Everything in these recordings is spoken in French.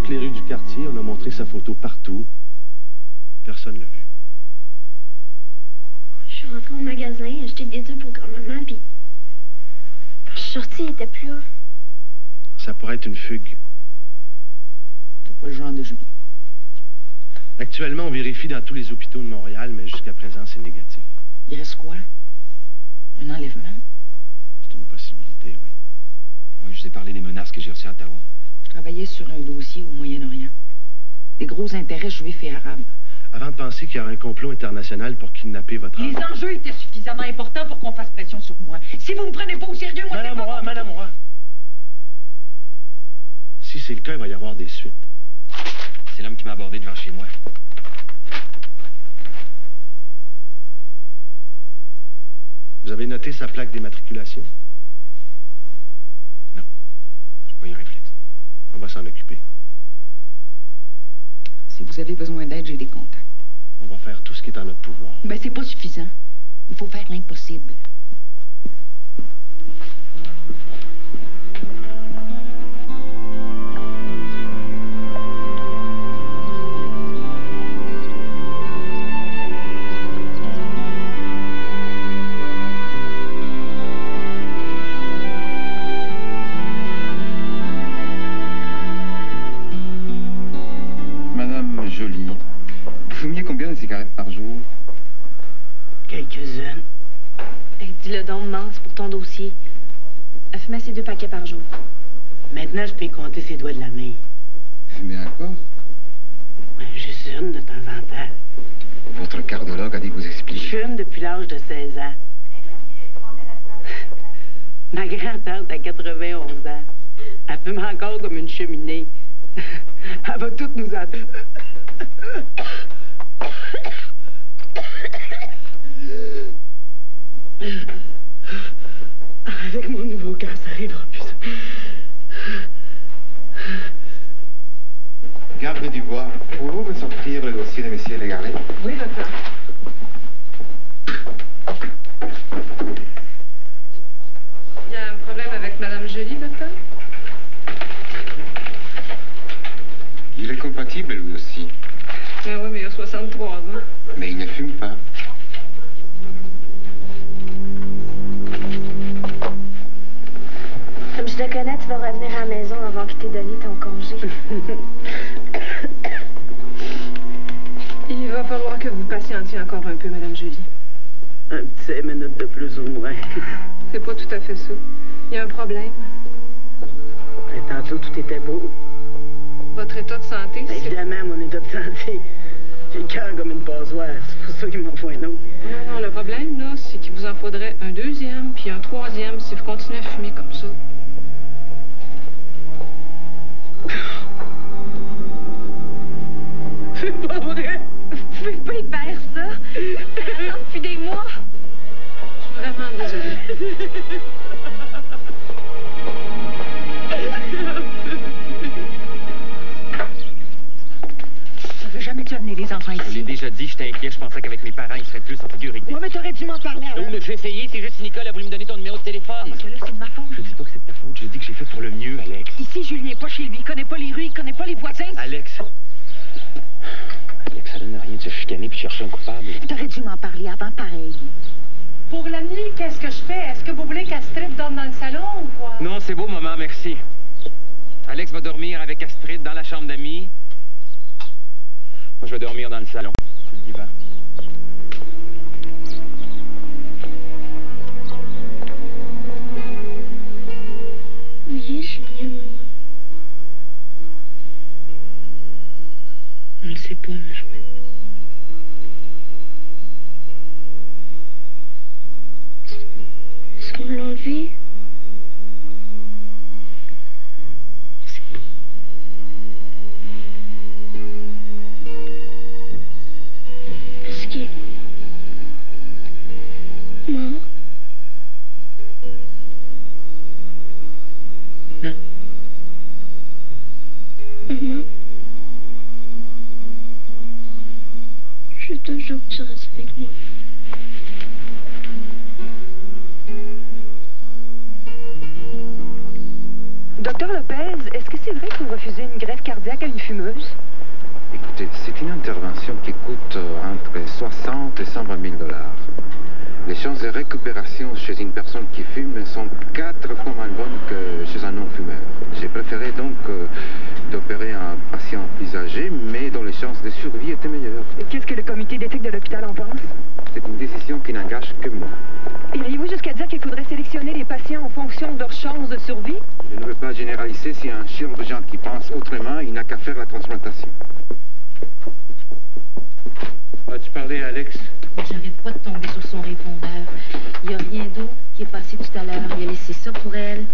toutes les rues du quartier, on a montré sa photo partout. Personne ne l'a vu. Je suis rentrée au magasin, acheter des œufs pour grand-maman, puis... Quand je suis sortie, il était plus là. Ça pourrait être une fugue. T'es pas le genre de Julie. Actuellement, on vérifie dans tous les hôpitaux de Montréal, mais jusqu'à présent, c'est négatif. Il reste quoi? Un enlèvement? C'est une possibilité, oui. Oui, je vous ai parlé des menaces que j'ai reçues à Ottawa. Je travaillais sur un dossier au Moyen-Orient. Des gros intérêts juifs et arabes. Avant de penser qu'il y a un complot international pour kidnapper votre Les enfant. enjeux étaient suffisamment importants pour qu'on fasse pression sur moi. Si vous me prenez pas au sérieux, moi, c'est pas... Madame Roy. Si c'est le cas, il va y avoir des suites. C'est l'homme qui m'a abordé devant chez moi. Vous avez noté sa plaque d'immatriculation? Non. J'ai pas eu un réflexe. On va s'en occuper. Si vous avez besoin d'aide, j'ai des contacts. On va faire tout ce qui est en notre pouvoir. Ben, c'est pas suffisant. Il faut faire l'impossible. Madame Jolie, vous fumiez combien de cigarettes par jour? Quelques-unes. Hey, dis-le donc, maman, c'est pour ton dossier. Elle fumait ses 2 paquets par jour. Maintenant, je peux compter ses doigts de la main. Fumez encore? Juste une de temps en temps. Votre cardiologue a dit que vous Je expliquiez. fume depuis l'âge de 16 ans. Ma grand-tante a 91 ans. Elle fume encore comme une cheminée. Elle va toutes nous entendre. Avec mon nouveau cœur, ça arrivera plus. Garde du bois, pouvez-vous me sortir le dossier de Messieurs Légaré? Oui, docteur. Il y a un problème avec Madame Jolie, docteur? Il est compatible, lui aussi. Mais oui, mais il a 63 ans. Mais il ne fume pas. Comme je te connais, tu vas revenir à la maison avant qu'il t'ait donné ton congé. Il va falloir que vous patientiez encore un peu, Madame Jolie. Un petit 5 minutes de plus ou moins. C'est pas tout à fait ça. Il y a un problème. Et tantôt, tout était beau. Votre état de santé, c'est... Évidemment, mon état de santé. J'ai le cœur comme une passoire. C'est pour ça qu'il m'en faut un autre. Non, non, le problème, là, c'est qu'il vous en faudrait un 2e puis un 3e si vous continuez à fumer comme ça. C'est pas vrai. Vous pouvez pas y faire ça. Elle attend depuis des mois. Je suis vraiment désolée. Ça veut jamais te amener les enfants Je l'ai ici. déjà dit, j'étais inquiet. Je pensais qu'avec mes parents, ils seraient plus en figurité. Ouais, mais t'aurais dû m'en parler avant. Oh, mais j'ai essayé. C'est juste Nicole a voulu me donner ton numéro de téléphone. Parce que là, c'est de ma faute. Je dis pas que c'est de ta faute. Je dis que j'ai fait pour le mieux, Alex. Ici, Julien est pas chez lui. Il connaît pas les rues, il connaît pas les voisins. Alex. Alex, ça donne rien de se chicaner puis chercher un coupable. T'aurais dû m'en parler avant, pareil. Pour la nuit, qu'est-ce que je fais? Est-ce que vous voulez qu'Astrid dorme dans le salon ou quoi? Non, c'est beau, maman, merci. Alex va dormir avec Astrid dans la chambre d'amis. Moi, je vais dormir dans le salon, sur le divan. Oui, Julien, maman. On le sait pas, ma chouette. Est-ce qu'on l'a enlevé? Est-ce qu'il est mort? Non. Maman? Je veux toujours que tu restes avec moi. Docteur Lopez, est-ce que c'est vrai que vous refusez une greffe cardiaque à une fumeuse? Écoutez, c'est une intervention qui coûte entre 60 et 120 000 $. Les chances de récupération chez une personne qui fume sont 4 fois moins bonnes que chez un non-fumeur. J'ai préféré donc d'opérer un patient plus âgé, mais dont les chances de survie étaient meilleures. Et qu'est-ce que le comité d'éthique de l'hôpital en pense? C'est une décision qui n'engage que moi. Iriez-vous jusqu'à dire qu'il faudrait sélectionner les patients en fonction de leurs chances de survie? Je ne veux pas généraliser. Si un chirurgien qui pense autrement, il n'a qu'à faire la transplantation. As-tu parlé à Alex? J'arrête pas de tomber sur son répondeur. Il n'y a rien d'autre qui est passé tout à l'heure. Il a laissé ça pour elle.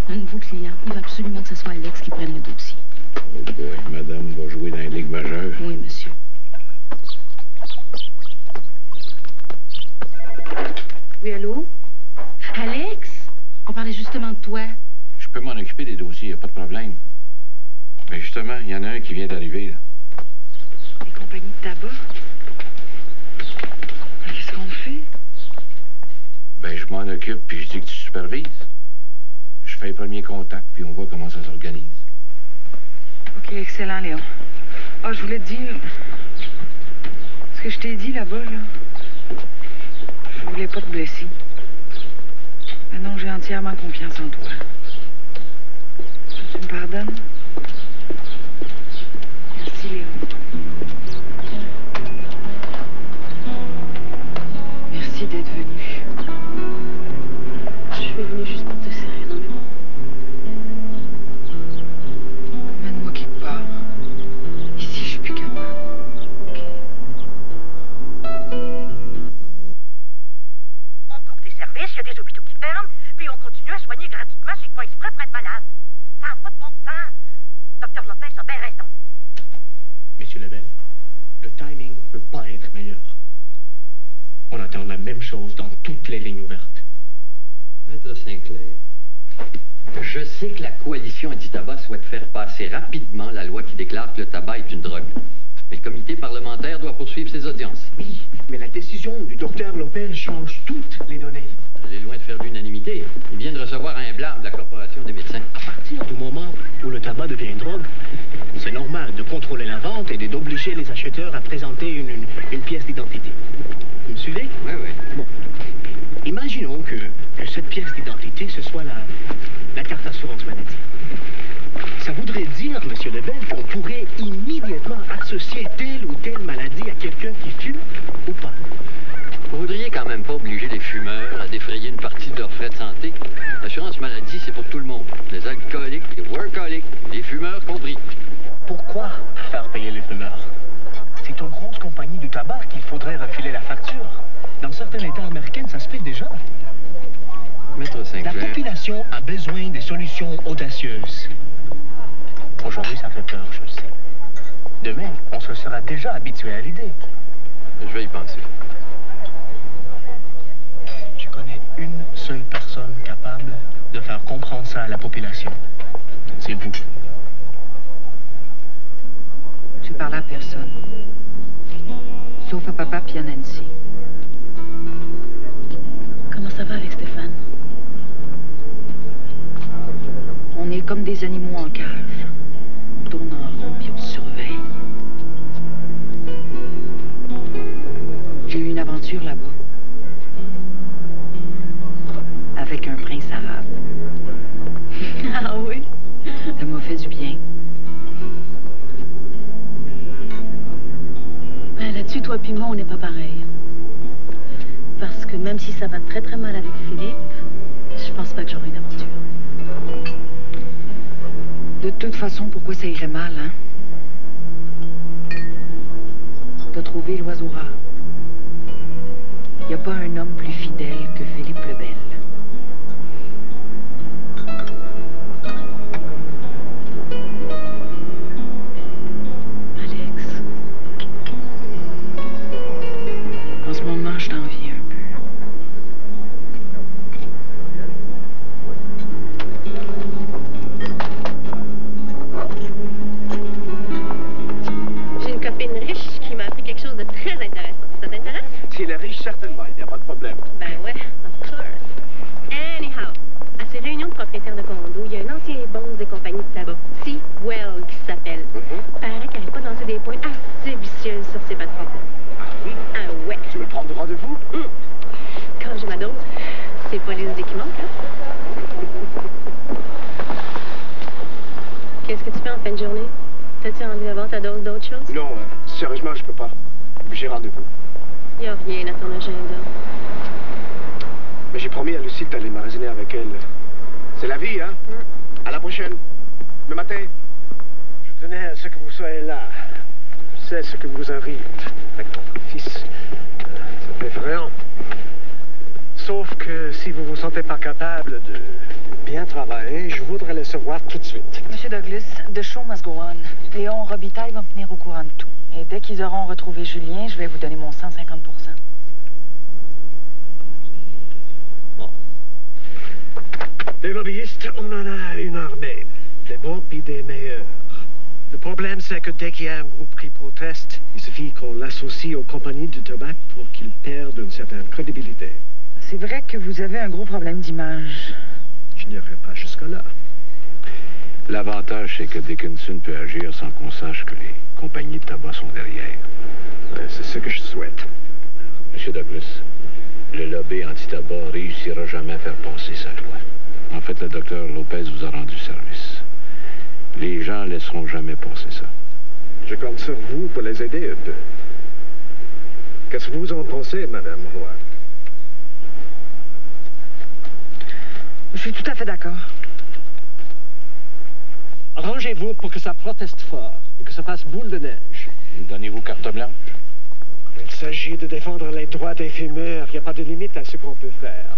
Un nouveau client. Il veut absolument que ce soit Alex qui prenne le dossier. Oh boy, madame va jouer dans les ligues majeures. Oui, monsieur. Oui, allô? Alex? On parlait justement de toi. Je peux m'en occuper des dossiers, y a pas de problème. Mais justement, il y en a un qui vient d'arriver, là. Les compagnies de tabac? Qu'est-ce qu'on fait? Ben, je m'en occupe, puis je dis que tu supervises. Je fais les premiers contacts, puis on voit comment ça s'organise. OK, excellent, Léon. Ah, je voulais te dire... Ce que je t'ai dit là-bas, là... Je voulais pas te blesser. Mais non, j'ai entièrement confiance en toi. Tu me pardonnes? Merci, Léon. Merci d'être venu. Je suis venue juste pour te serrer dans mes bras. Mène-moi quelque part. Ici, je suis plus capable. OK. On coupe des services, il y a des hôpitaux qui ferment, puis on continue à soigner gratuitement ceux qui font exprès pour être malades. Ça n'a pas de bon sens. Docteur Lopez a bien raison. Monsieur Lebel, le timing ne peut pas être meilleur. On attend la même chose dans toutes les lignes ouvertes. Maître Sinclair, je sais que la coalition anti-tabac souhaite faire passer rapidement la loi qui déclare que le tabac est une drogue. Mais le comité parlementaire doit poursuivre ses audiences. Oui, mais la décision du docteur Lopez change toutes les données. Elle est loin de faire l'unanimité. Il vient de recevoir un blâme de la Corporation des médecins. À partir du moment où le tabac devient une drogue, c'est normal de contrôler la vente et d'obliger les acheteurs à présenter une pièce d'identité. Vous me suivez? Oui, oui. Bon. Imaginons que cette pièce d'identité, ce soit la carte d'assurance maladie. Ça voudrait dire, monsieur Lebel, qu'on pourrait immédiatement associer telle ou telle maladie à quelqu'un qui fume ou pas. Vous voudriez quand même pas obliger les fumeurs à défrayer une partie de leurs frais de santé? L'assurance maladie, c'est pour tout le monde. Les alcooliques, les workaholics, les fumeurs compris. Pourquoi faire payer les fumeurs? C'est aux grosses compagnies du tabac qu'il faudrait refiler la facture. Dans certains États américains, ça se fait déjà. Maître Sinclair. La population a besoin des solutions audacieuses. Aujourd'hui, ça fait peur, je le sais. Demain, on se sera déjà habitué à l'idée. Je vais y penser. Je connais une seule personne capable de faire comprendre ça à la population. C'est vous. J'ai parlé à personne. Sauf à papa puis à Nancy. Comment ça va avec Stéphane? On est comme des animaux en cage. On tourne en rond puis on se surveille. J'ai eu une aventure là-bas. Avec un prince arabe. Ah oui? Ça m'a fait du bien. Ben là-dessus, toi puis moi, on n'est pas pareil. Parce que même si ça va très très mal avec Philippe, je pense pas que j'aurai une aventure. De toute façon, pourquoi ça irait mal, hein? T'as trouvé l'oiseau rare. Y a pas un homme plus fidèle que Philippe Lebel. Alex. En ce moment, je t'envie un peu. J'ai une copine riche qui m'a appris quelque chose de très intéressant. Ça t'intéresse? Si elle est riche, certainement, il n'y a pas de problème. Ben ouais, of course. c'est pas de problème. Ah oui? Ah ouais. Tu veux prendre rendez-vous? Quand j'ai ma dose, c'est pas les idées qui manquent, hein? Qu'est-ce que tu fais en fin de journée? T'as-tu envie d'avoir ta dose d'autre chose? Non, sérieusement, je peux pas. J'ai rendez-vous. Y a rien à ton agenda. Mais j'ai promis à Lucille d'aller magasiner avec elle. C'est la vie, hein? À la prochaine. Le matin. Je tenais à ce que vous soyez là. Je sais ce que vous arrive avec votre fils. C'est effrayant. Sauf que si vous vous sentez pas capable de bien travailler, je voudrais le savoir tout de suite. Monsieur Douglas, the show must go on. Léon Robitaille va me tenir au courant de tout. Et dès qu'ils auront retrouvé Julien, je vais vous donner mon 150%. Bon. Des lobbyistes, on en a une armée. Des bons puis des meilleurs. Le problème, c'est que dès qu'il y a un groupe qui proteste, il suffit qu'on l'associe aux compagnies du tabac pour qu'ils perdent une certaine crédibilité. C'est vrai que vous avez un gros problème d'image. Je n'irai pas jusque-là. L'avantage, c'est que Dickinson peut agir sans qu'on sache que les compagnies de tabac sont derrière. C'est ce que je souhaite. Monsieur Douglas, le lobby anti-tabac réussira jamais à faire passer sa loi. En fait, le docteur Lopez vous a rendu service. Les gens ne laisseront jamais passer ça. Je compte sur vous pour les aider un peu. Qu'est-ce que vous en pensez, Madame Roy? Je suis tout à fait d'accord. Arrangez-vous pour que ça proteste fort et que ça fasse boule de neige. Donnez-vous carte blanche? Il s'agit de défendre les droits des fumeurs. Il n'y a pas de limite à ce qu'on peut faire.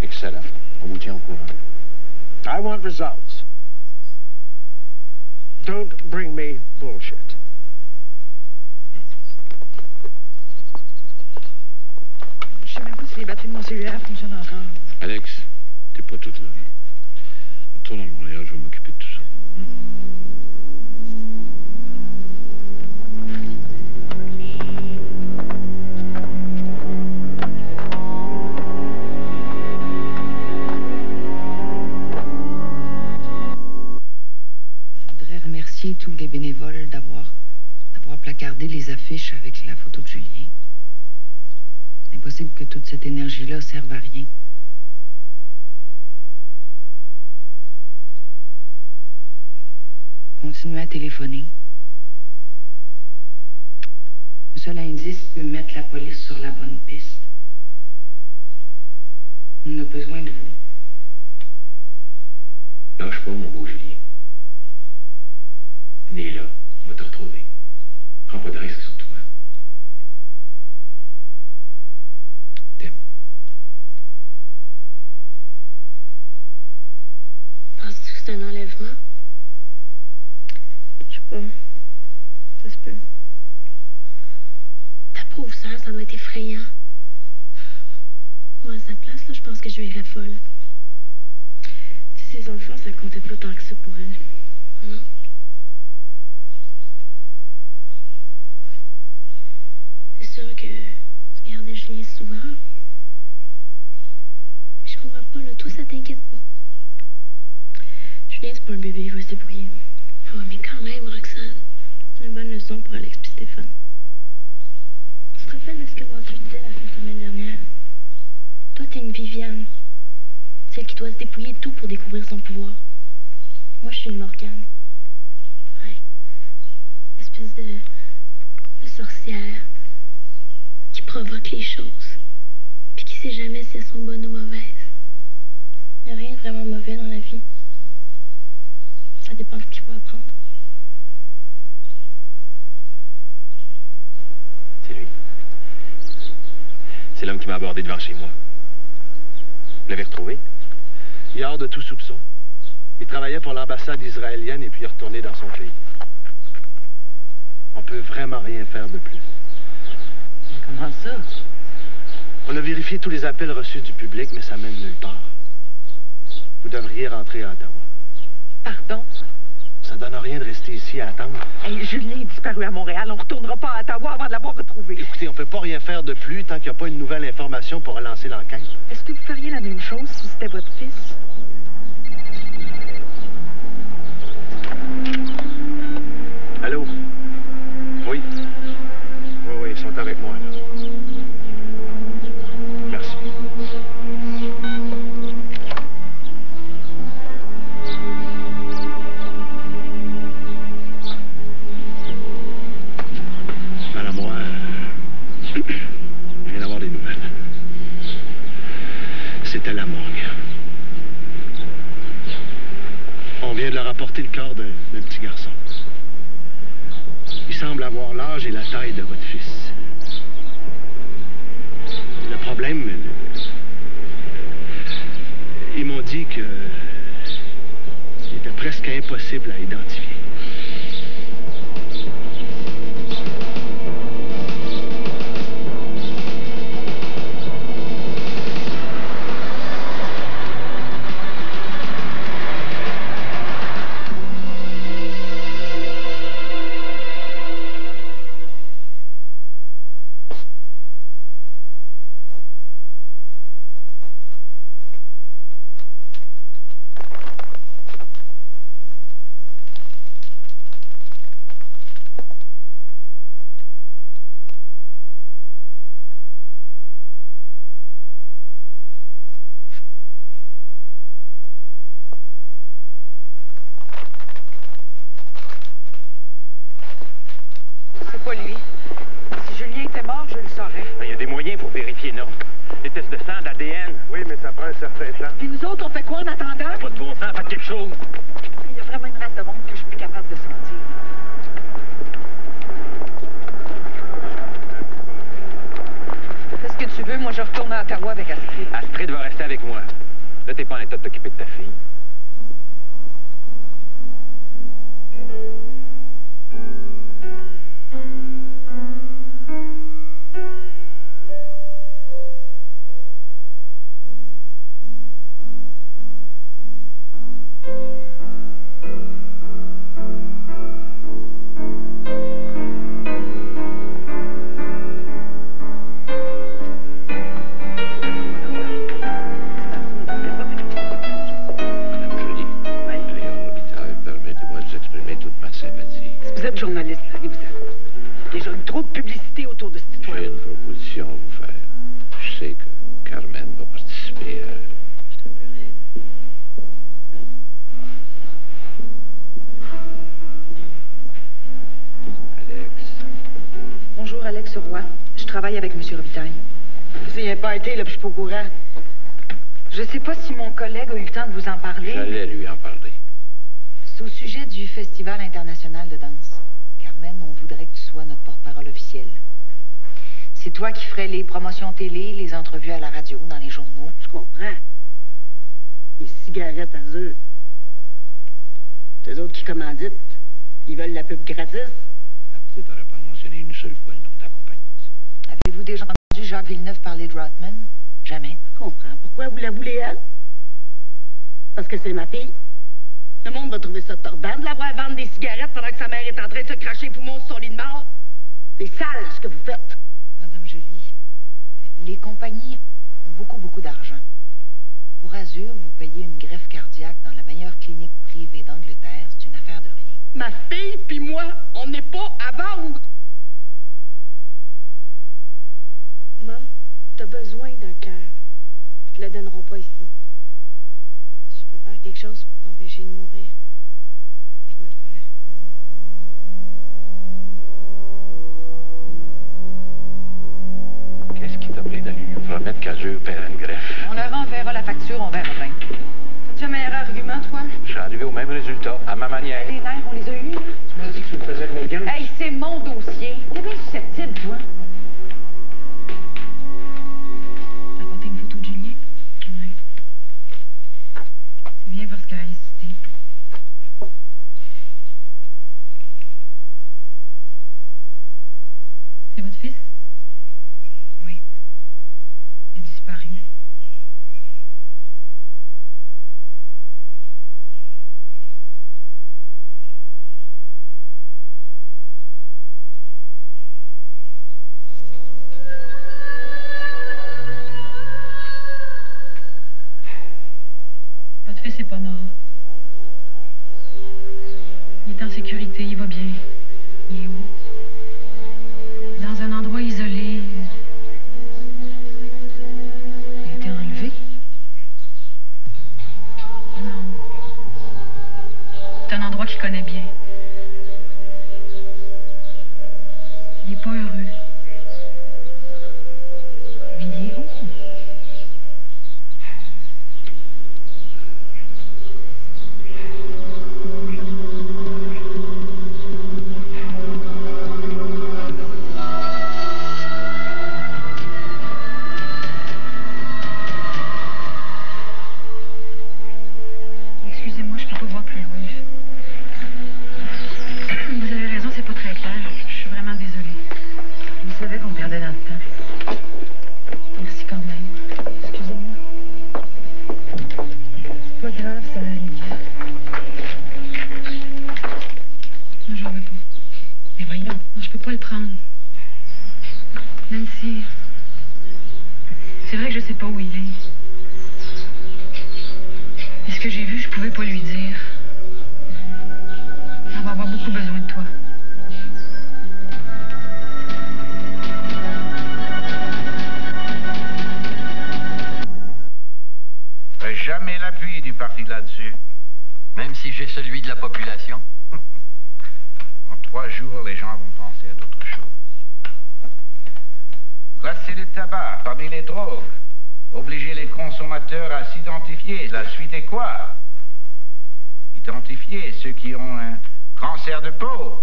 Excellent. On vous tient au courant. I want results. Don't bring me bullshit. Je sais même pas si les batteries de mon cellulaire fonctionnent encore. Alex, t'es pas toute là. Retourne à Montréal, je vais m'occuper de tout ça. Je voudrais remercier tous les bénévoles d'avoir placardé les affiches avec la photo de Julien. C'est impossible que toute cette énergie-là serve à rien. Continuez à téléphoner. Un seul indice peut mettre la police sur la bonne piste. On a besoin de vous. Lâche pas, mon beau Julien. Né là, on va te retrouver. Prends pas de risque sur toi. T'aimes. Penses-tu que c'est un enlèvement? Je sais pas. Ça se peut. Ta pauvre sœur, ça doit être effrayant. Moi, à sa place, là, je pense que je irais folle. Tu sais, ses enfants, ça comptait pas tant que ça pour elle. Non? C'est sûr que tu regardais Julien souvent. Mais je comprends pas, là. Toi, ça t'inquiète pas. Julien, c'est pas un bébé, il va se débrouiller. Ouais, mais quand même, Roxane, c'est une bonne leçon pour Alex et Stéphane. Tu te rappelles de ce que Walter disait la fin de semaine dernière? Toi, t'es une Viviane. Celle qui doit se dépouiller de tout pour découvrir son pouvoir. Moi, je suis une Morgane. Ouais. Espèce de sorcière qui provoque les choses. Puis qui sait jamais si elles sont bonnes ou mauvaises. Il n'y a rien de vraiment mauvais dans la vie. Ça dépend de ce qu'il faut apprendre. C'est lui. C'est l'homme qui m'a abordé devant chez moi. Vous l'avez retrouvé? Il est hors de tout soupçon. Il travaillait pour l'ambassade israélienne et puis est retourné dans son pays. On peut vraiment rien faire de plus. Comment ça? On a vérifié tous les appels reçus du public, mais ça mène nulle part. Vous devriez rentrer à Ottawa. Pardon? Ça donne rien de rester ici à attendre. Hey, Julien est disparu à Montréal. On retournera pas à Ottawa avant de l'avoir retrouvé. Écoutez, on peut pas rien faire de plus tant qu'il n'y a pas une nouvelle information pour relancer l'enquête. Est-ce que vous feriez la même chose si c'était votre fils? Allô? Oui. c'était la morgue. On vient de leur apporter le corps d'un petit garçon. Il semble avoir l'âge et la taille de votre fils. Le problème, ils m'ont dit que il était presque impossible à identifier. C'est pas lui. Si Julien était mort, je le saurais. Il y a des moyens pour vérifier, non? Des tests de sang, d'ADN. Oui, mais ça prend un certain temps. Puis nous autres, on fait quoi en attendant? Pas de bon sens, faites quelque chose. Il y a vraiment une race de monde que je suis plus capable de sentir. Qu'est-ce que tu veux? Moi, je retourne à Ottawa avec Astrid. Astrid va rester avec moi. Là, t'es pas en état de t'occuper de ta fille. Vous êtes journaliste, allez-vous-en. Déjà eu trop de publicité autour de cette histoire. J'ai une proposition à vous faire. Je sais que Carmen va participer à... Je suis un peu raide. Alex. Bonjour, Alex Roy. Je travaille avec M. Robitaille. Vous n'y avez pas été, là, puis je suis pas au courant. Je sais pas si mon collègue a eu le temps de vous en parler. J'allais lui en parler. C'est au sujet du Festival international de danse. Carmen, on voudrait que tu sois notre porte-parole officielle. C'est toi qui ferais les promotions télé, les entrevues à la radio, dans les journaux. Je comprends. Les cigarettes à eux. C'est eux autres qui commanditent. Ils veulent la pub gratis. La petite n'aurait pas mentionné une seule fois le nom de la compagnie. Avez-vous déjà entendu Jacques Villeneuve parler de Rotman? Jamais. Je comprends. Pourquoi vous la voulez, elle? Parce que c'est ma fille. Le monde va trouver ça tordant de la voir vendre des cigarettes pendant que sa mère est en train de se cracher les poumons sur son lit de mort. C'est sale, ce que vous faites. Madame Joly, les compagnies ont beaucoup d'argent. Pour Azur, vous payez une greffe cardiaque dans la meilleure clinique privée d'Angleterre. C'est une affaire de rien. Ma fille puis moi, on n'est pas à vendre. Maman, t'as besoin d'un cœur. Ils te le donneront pas ici. Si je peux faire quelque chose pour t'empêcher de mourir, je vais le faire. Qu'est-ce qui t'a pris d'aller lui promettre qu'Azur paierait une greffe? On leur enverra la facture, on verra bien. T'as-tu un meilleur argument, toi? Je suis arrivé au même résultat, à ma manière. Les nerfs, on les a eus. Tu m'as dit que tu me faisais de mes gains. Hey, c'est mon dossier. T'es bien susceptible, toi. T'as apporté une photo de Julien? Oui. C'est bien parce qu'elle a insisté. C'est votre fils? Oui. Il a disparu. Votre fils n'est pas mort. Il est en sécurité, il va bien. Il est où? Dans un endroit isolé. Il a été enlevé? Non. C'est un endroit qu'il connaît bien. Il n'est pas heureux. Mais il est où? pas voir plus loin. Vous avez raison, c'est pas très clair. Je suis vraiment désolée. Je savais qu'on perdait dans le temps. Merci quand même. Excusez-moi. C'est pas grave, ça arrive. Non, j'en veux pas. Mais voyons, non, je peux pas le prendre. Nancy, c'est vrai que je sais pas où il est. Et ce que j'ai vu, je pouvais pas lui dire. On va avoir beaucoup besoin de toi. Jamais l'appui du parti là-dessus. Même si j'ai celui de la population. En 3 jours, les gens vont penser à d'autres choses. Classer le tabac parmi les drogues. Obliger les consommateurs à s'identifier. La suite est quoi? Identifier ceux qui ont un cancer de peau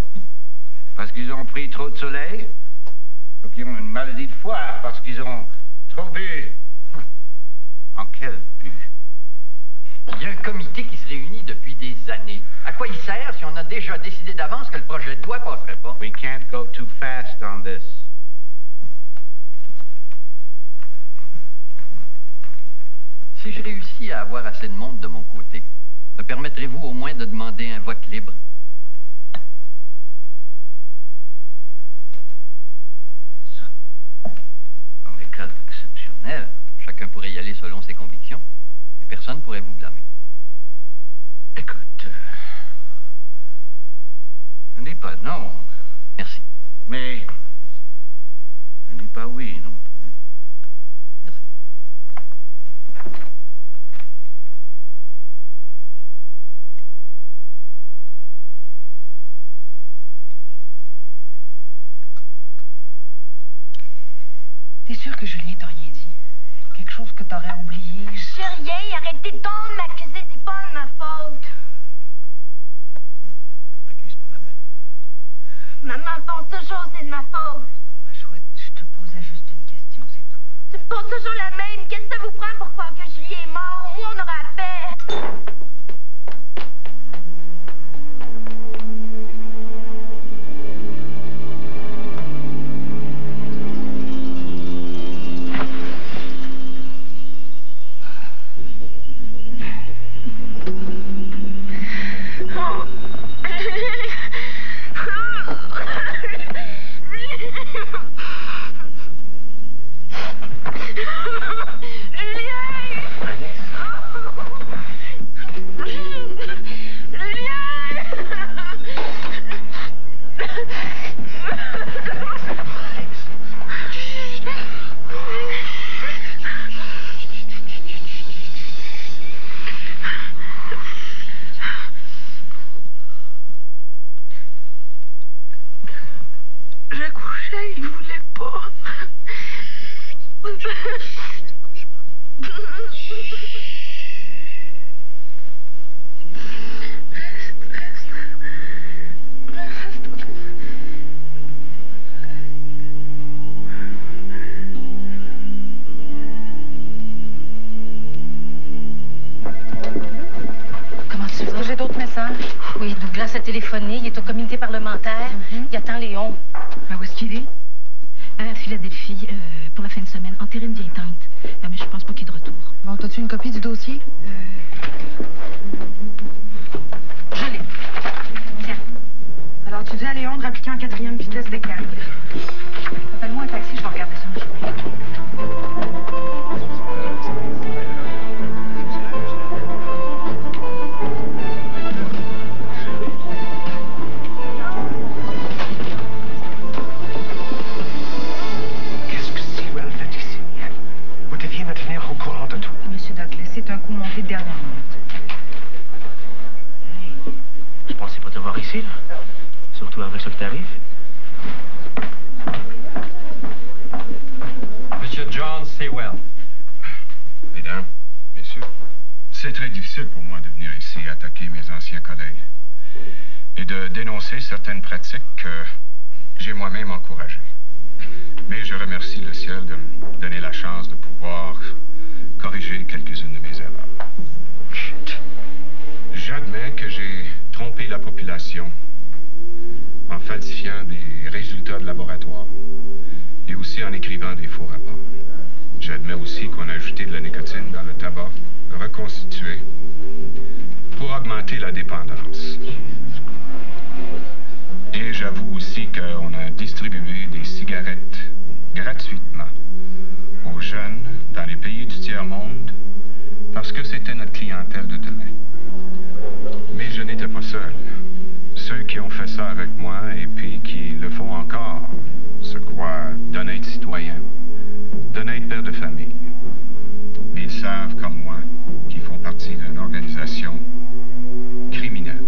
parce qu'ils ont pris trop de soleil. Ceux qui ont une maladie de foie parce qu'ils ont trop bu. En quel but? Il y a un comité qui se réunit depuis des années. À quoi il sert si on a déjà décidé d'avance que le projet de loi passerait pas? We can't go too fast on this. Si je réussis à avoir assez de monde de mon côté, me permettrez-vous au moins de demander un vote libre? Ça, dans les cas exceptionnels, chacun pourrait y aller selon ses convictions. Et personne ne pourrait vous blâmer. Écoute, je ne dis pas non. Merci. Mais je ne dis pas oui non plus. Merci. T'es sûr que Julien t'a rien dit? Quelque chose que t'aurais oublié? Je sais rien, arrêtez donc de m'accuser, c'est pas de ma faute. T'accuses pas ma belle. Maman pense toujours c'est de ma faute. Ma chouette, je te posais juste une question, c'est tout. Tu me poses toujours la même. Qu'est-ce que ça vous prend pour croire que Julien est mort? Au moins on aura la paix. J'accouchais, il voulait pas. Comment tu vas? Est-ce que j'ai d'autres messages? Oui, Douglas a téléphoné. Il est au comité parlementaire. Il attend Léon. Où est-ce qu'il est? À Philadelphie, pour la fin de semaine. Enterrer une vieille tante. Mais je pense pas qu'il est de retour. Bon, t'as-tu une copie du dossier? Je l'ai. Tiens. Alors, tu dis à Léon de rappliquer en 4e vitesse des câbles. Appelle-moi un taxi, je vais regarder ça. C'est un coup monté de dernière minute. Je pensais pas te voir ici, là. Surtout avec ce tarif. Monsieur John Sewell. Mesdames, messieurs, c'est très difficile pour moi de venir ici attaquer mes anciens collègues et de dénoncer certaines pratiques que j'ai moi-même encouragées. Mais je remercie le ciel de me donner la chance de pouvoir corriger quelques-unes de mes erreurs. J'admets tromper la population en falsifiant des résultats de laboratoire et aussi en écrivant des faux rapports. J'admets aussi qu'on a ajouté de la nicotine dans le tabac reconstitué pour augmenter la dépendance. Et j'avoue aussi qu'on a distribué des cigarettes gratuitement aux jeunes dans les pays du tiers-monde parce que c'était notre clientèle de demain. Mais je n'étais pas seul. Ceux qui ont fait ça avec moi et puis qui le font encore se croient d'honnêtes citoyens, d'honnêtes pères de famille. Mais ils savent, comme moi, qu'ils font partie d'une organisation criminelle.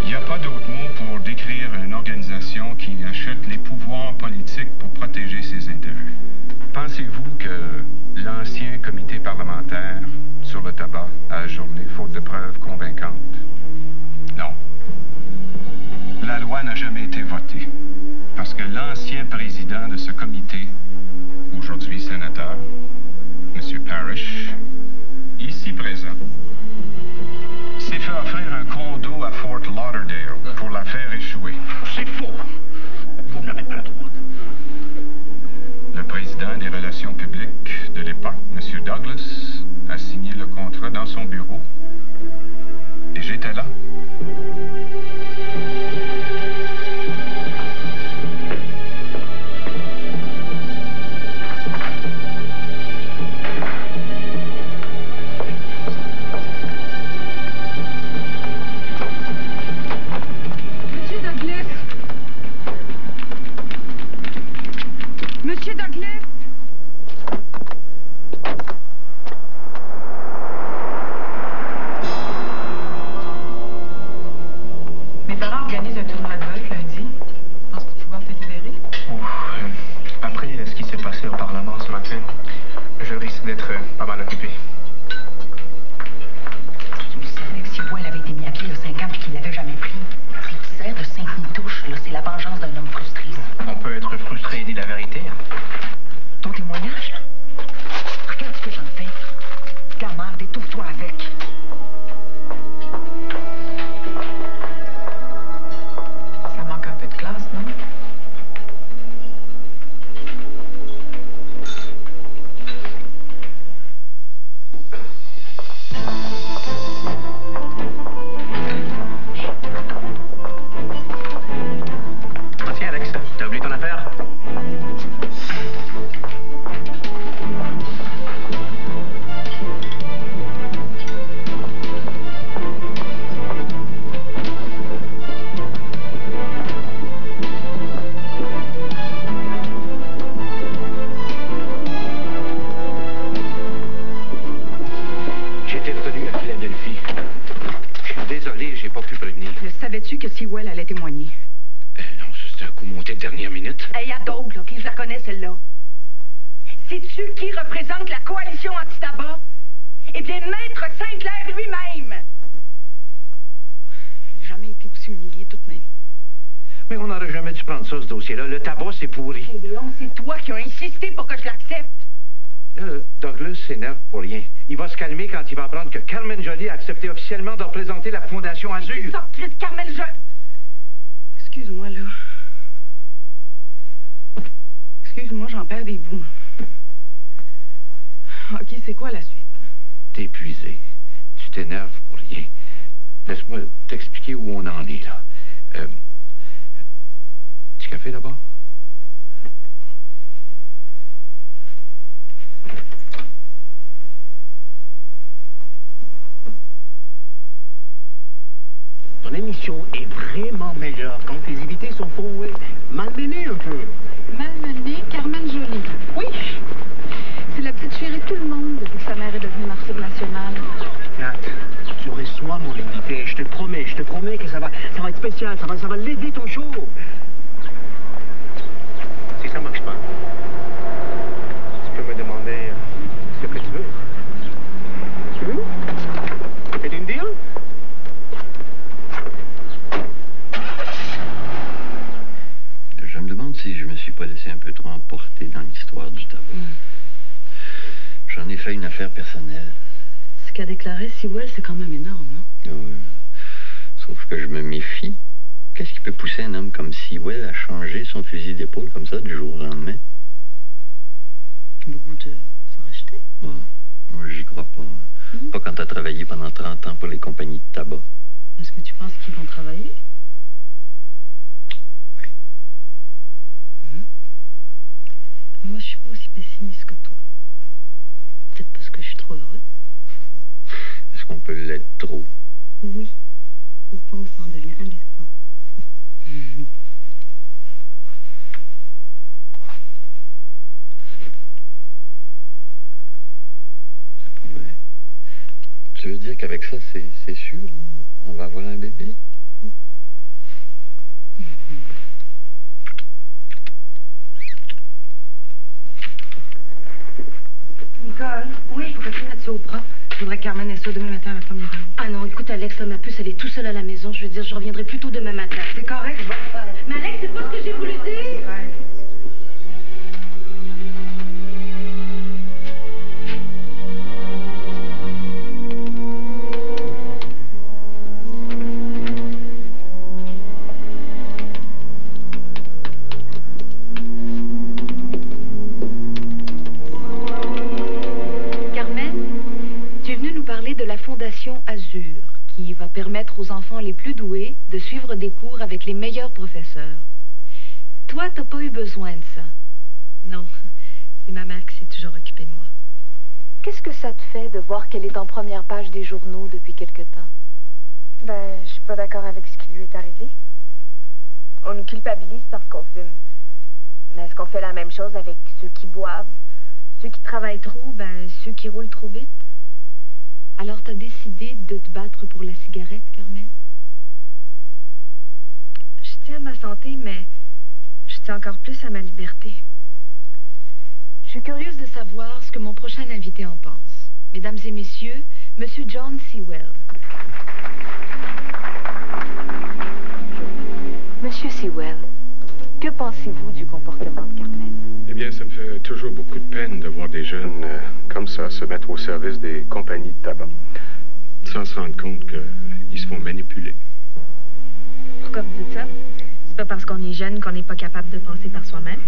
Il n'y a pas d'autre mot pour décrire une organisation qui achète les pouvoirs politiques pour protéger ses intérêts. Pensez-vous que l'ancien comité parlementaire sur le tabac a ajourné faute de preuves convaincantes? Non. La loi n'a jamais été votée parce que l'ancien président de ce comité, aujourd'hui sénateur, M. Parrish, ici présent, s'est fait offrir un condo à Fort Lauderdale pour la faire échouer. C'est faux. Vous n'avez pas le droit. Le président des relations publiques de l'époque, M. Douglas, a signé le contrat dans son bureau. Et j'étais là. Monsieur Douglas! Mes parents organisent un tournoi de golf lundi. Penses-tu pouvoir te libérer? Après ce qui s'est passé au Parlement ce matin, je risque d'être pas mal occupé. Tu savais que si Boyle avait été mis à pied il y a 5 ans et qu'il l'avait jamais pris, c'est qui sert de Sainte-Nitouche, là, c'est la vengeance d'un homme frustré. On peut être frustré et dire la vérité. Ton témoignage, là? Regarde ce que j'en fais. De la merde, étouffe-toi avec. Ça manque un peu de classe, non? Tiens, Alex, t'as oublié ton affaire? J'étais retenu à Philadelphie. Je suis désolé, j'ai pas pu prévenir. Le savais-tu que Sewell allait témoigner? Non, ça c'était un coup monté de dernière minute. Hey, y a d'autres, là, qui je la connais, celle-là. Sais-tu qui représente la coalition anti-tabac? Eh bien, Maître Sinclair lui-même. J'ai jamais été aussi humilié toute ma vie. Mais on n'aurait jamais dû prendre ça, ce dossier-là. Le tabac, c'est pourri. Eh bien, c'est toi qui as insisté pour que je l'accepte. Là, Douglas s'énerve pour rien. Il va se calmer quand il va apprendre que Carmen Joly a accepté officiellement de représenter la Fondation Azur. Sorte de Carmen Joly. Excuse-moi, là. Excuse-moi, j'en perds des bouts. OK, c'est quoi la suite? T'es épuisé. Tu t'énerves pour rien. Laisse-moi t'expliquer où on en est, là. Petit café, d'abord? Ton émission est vraiment meilleure quand tes invités sont malmenés un peu. Malmenée, Carmen Joly. Oui. C'est la petite chérie de tout le monde depuis que sa mère est devenue martyre nationale. Nat, tu reçois mon invité. Je te promets que ça va être spécial. Ça va l'aider ton show. Si ça marche pas, tu peux me demander ce que tu veux. C'est une deal? Je me demande si je me suis pas laissé un peu trop emporter dans l'histoire du tabac. J'en ai fait une affaire personnelle. Ce qu'a déclaré Sewell, c'est quand même énorme, non? Oui. Sauf que je me méfie. Qu'est-ce qui peut pousser un homme comme Sewell à changer son fusil d'épaule comme ça du jour au lendemain? Le goût de se racheter? Bon, moi, j'y crois pas. Pas quand t'as travaillé pendant 30 ans pour les compagnies de tabac. Est-ce que tu penses qu'ils vont travailler? Oui. Moi, je suis pas aussi pessimiste que toi. Peut-être parce que je suis trop heureuse. Est-ce qu'on peut l'être trop? Oui. Au point où ça en devient indécent. C'est pas vrai. Tu veux dire qu'avec ça, c'est sûr, hein? On va avoir un bébé? Nicole, oui? Pourrais-tu mettre ça au propre? Je voudrais que Carmen ait ça demain matin à la première heure. Ah non, écoute, Alex, là, ma puce, elle est tout seule à la maison. Je veux dire, je reviendrai plus tôt demain matin. C'est correct, je vais le faire. Mais Alex, c'est pas ce que j'ai voulu dire! De la Fondation Azur, qui va permettre aux enfants les plus doués de suivre des cours avec les meilleurs professeurs. Toi, t'as pas eu besoin de ça. Non, c'est ma mère qui s'est toujours occupée de moi. Qu'est-ce que ça te fait de voir qu'elle est en première page des journaux depuis quelque temps? Ben, je suis pas d'accord avec ce qui lui est arrivé. On nous culpabilise parce qu'on fume. Mais est-ce qu'on fait la même chose avec ceux qui boivent? Ceux qui travaillent trop, ben, ceux qui roulent trop vite? Alors, t'as décidé de te battre pour la cigarette, Carmen? Je tiens à ma santé, mais je tiens encore plus à ma liberté. Je suis curieuse de savoir ce que mon prochain invité en pense. Mesdames et messieurs, Monsieur John Sewell. Monsieur Sewell, que pensez-vous du comportement de Carmen? Eh bien, ça me fait toujours beaucoup de peine de voir des jeunes comme ça se mettre au service des compagnies de tabac, sans se rendre compte qu'ils se font manipuler. Pourquoi vous dites ça? C'est pas parce qu'on est jeune qu'on n'est pas capable de penser par soi-même.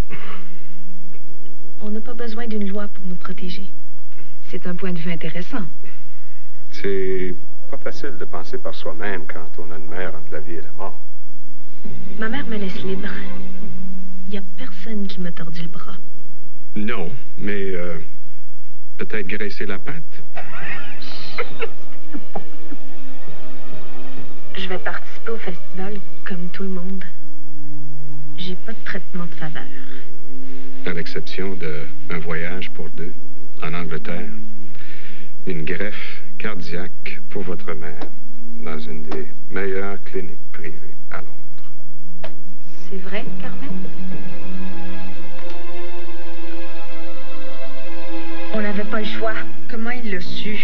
On n'a pas besoin d'une loi pour nous protéger. C'est un point de vue intéressant. C'est pas facile de penser par soi-même quand on a une mère entre la vie et la mort. Ma mère me laisse libre. Il n'y a personne qui m'a tordu le bras. Non, mais peut-être graisser la patte. Je vais participer au festival comme tout le monde. J'ai pas de traitement de faveur. À l'exception d'un voyage pour deux en Angleterre, une greffe cardiaque pour votre mère dans une des meilleures cliniques privées à Londres. C'est vrai, Carmen? On n'avait pas le choix. Comment il l'a su?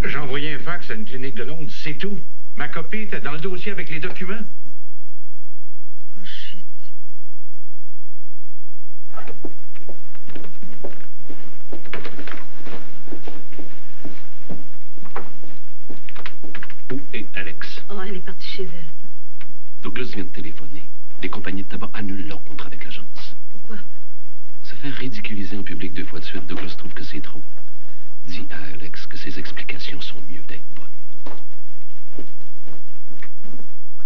J'ai envoyé un fax à une clinique de Londres, c'est tout. Ma copie était dans le dossier avec les documents. Oh, shit. Où est Alex? Oh, elle est partie chez elle. Douglas vient de téléphoner. Les compagnies de tabac annulent leur contrat avec l'agence. Pourquoi? Se faire ridiculiser en public 2 fois de suite, Douglas trouve que c'est trop. Dis à Alex que ses explications sont mieux d'être bonnes.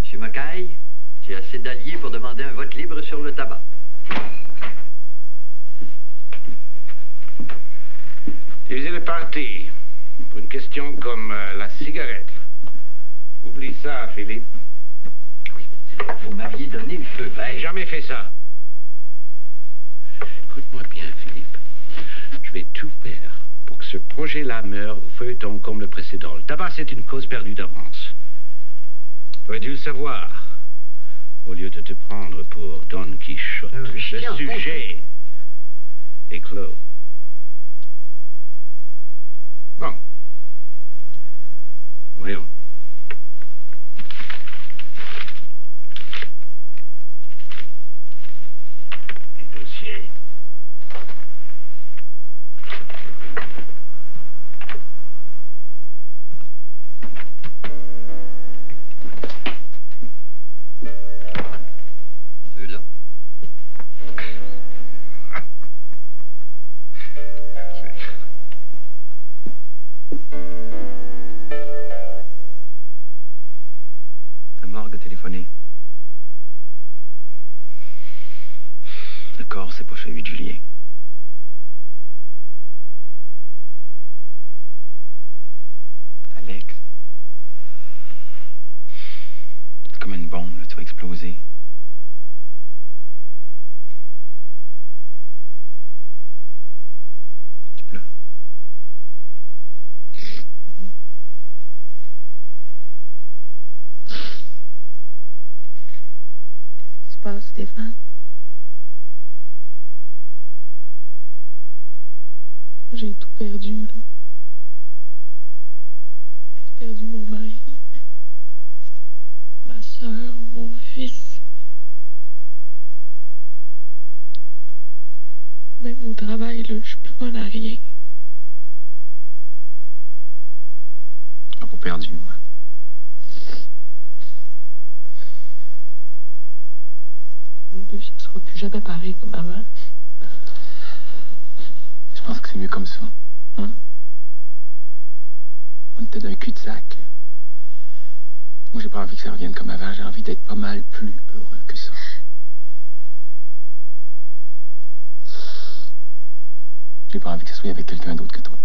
Monsieur Mackay, j'ai assez d'alliés pour demander un vote libre sur le tabac. Diviser le parti pour une question comme la cigarette. Oublie ça, Philippe. Oui, vous m'aviez donné le feu vert. J'ai jamais fait ça. Écoute-moi bien, Philippe. Je vais tout faire pour que ce projet-là meure au feuilleton comme le précédent. Le tabac, c'est une cause perdue d'avance. Tu aurais dû le savoir, au lieu de te prendre pour Don Quichotte. Le sujet est clos. Bon. Voyons. Les dossiers. téléphoné. Le corps, c'est pas celui de Julien. Alex. C'est comme une bombe, là, tu vas exploser. Tu pleures? Qu'est-ce qui se passe, Stéphane? J'ai tout perdu, là. J'ai perdu mon mari, ma soeur, mon fils. Même au travail, là, je suis plus bonne à rien. Tu m'as pas perdu, moi. Nous deux, ça sera plus jamais pareil comme avant. Je pense que c'est mieux comme ça. Hein? On était d'un cul-de-sac. Là. Moi, j'ai pas envie que ça revienne comme avant. J'ai envie d'être pas mal plus heureux que ça. J'ai pas envie que ce soit avec quelqu'un d'autre que toi.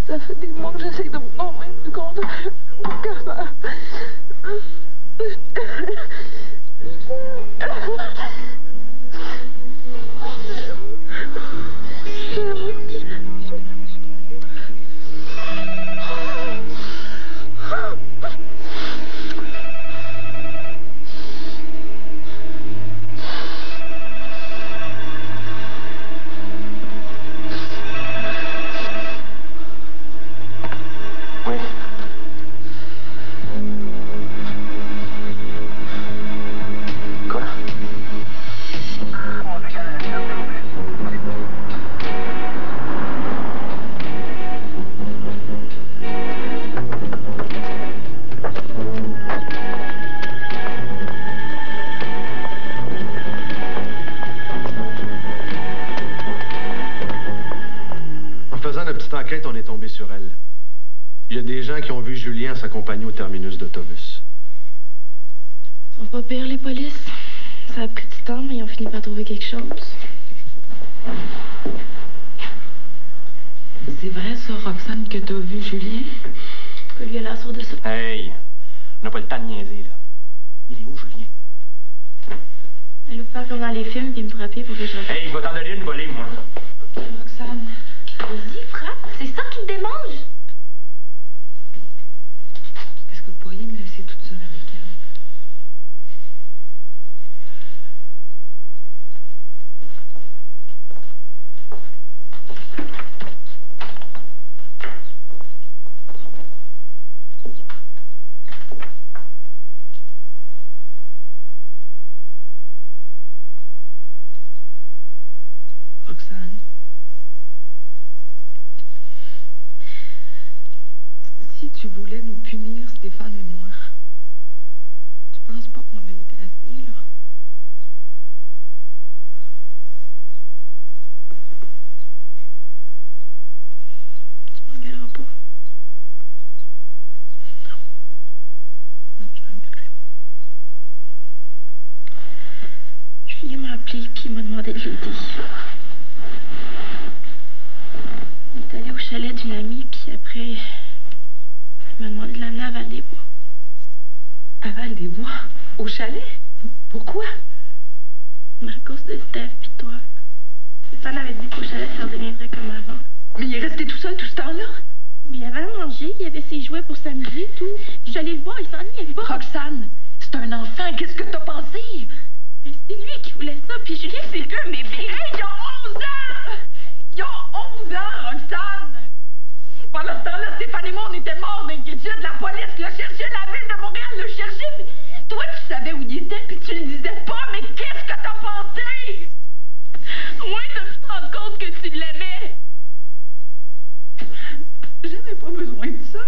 Ça fait des mois que j'essaie de me convaincre du contraire. Je suis pas capable. Enquête, on est tombé sur elle. Il y a des gens qui ont vu Julien s'accompagner au terminus d'autobus. Ils sont pas pires, les polices. Ça a pris du temps, mais ils ont fini par trouver quelque chose. C'est vrai, ça, Roxane, que t'as vu Julien? Pourquoi lui a l'air sûr de ça? Hey! On n'a pas le temps de niaiser, là. Il est où, Julien? Elle veut faire comme dans les films, puis me frapper pour que je... Hey, je vais t'en donner une volée, moi. Roxane... Vas-y, frappe, c'est ça qui te démange. Est-ce que vous pourriez me laisser toute seule avec elle? Roxane? Si tu voulais nous punir, Stéphane et moi, tu penses pas qu'on a été assez, là? Tu m'engueuleras pas? Non, je t'engueulerai pas. Julien m'a appelé, puis il m'a demandé de l'aider. Il est allé au chalet d'une amie, puis après... Il m'a demandé de l'amener à Val-des-Bois. À Val-des-Bois? Au chalet? Pourquoi? À cause de Steph pis toi. Stéphane avait dit qu'au chalet, ça redeviendrait comme avant. Mais il est resté tout seul tout ce temps-là? Mais il avait à manger, il avait ses jouets pour s'amuser, tout. Je suis allée le voir, il s'ennuyait pas. Roxane, c'est un enfant, qu'est-ce que t'as pensé? Mais c'est lui qui voulait ça, puis Julien, c'est le gars, mais Hey, il a 11 ans! Il a 11 ans, Roxane! Pendant ce temps-là, Stéphane et moi, on était morts d'inquiétude. La police l'a cherché, la ville de Montréal l'a cherché. Puis toi, tu savais où il était, puis tu le disais pas. Mais qu'est-ce que t'as pensé? Moins de te rendre compte que tu l'aimais. J'avais pas besoin de ça.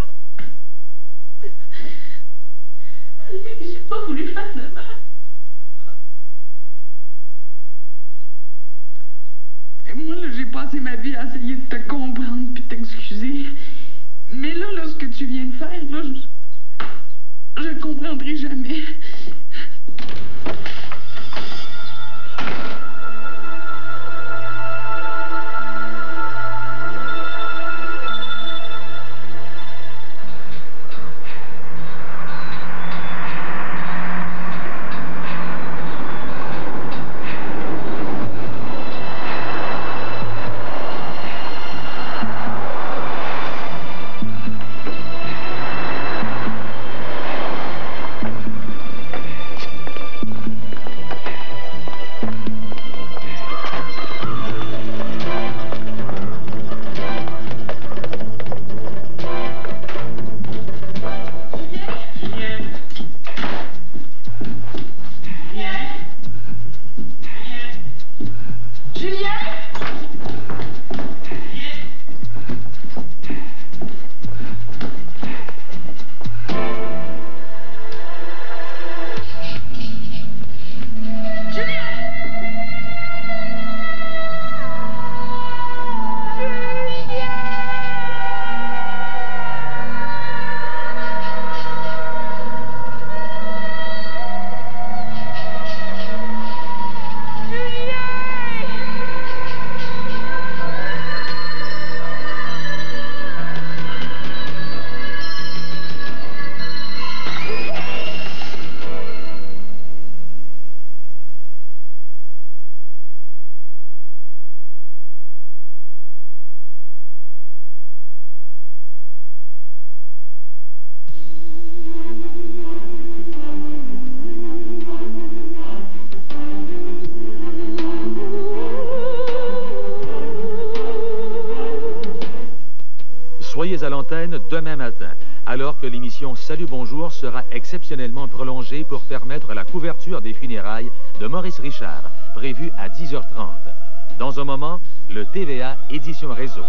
passé ma vie à essayer de te comprendre puis t'excuser. Mais là, ce que tu viens de faire, là, je le comprendrai jamais. Soyez à l'antenne demain matin, alors que l'émission Salut Bonjour sera exceptionnellement prolongée pour permettre la couverture des funérailles de Maurice Richard, prévue à 10h30. Dans un moment, le TVA Édition Réseau.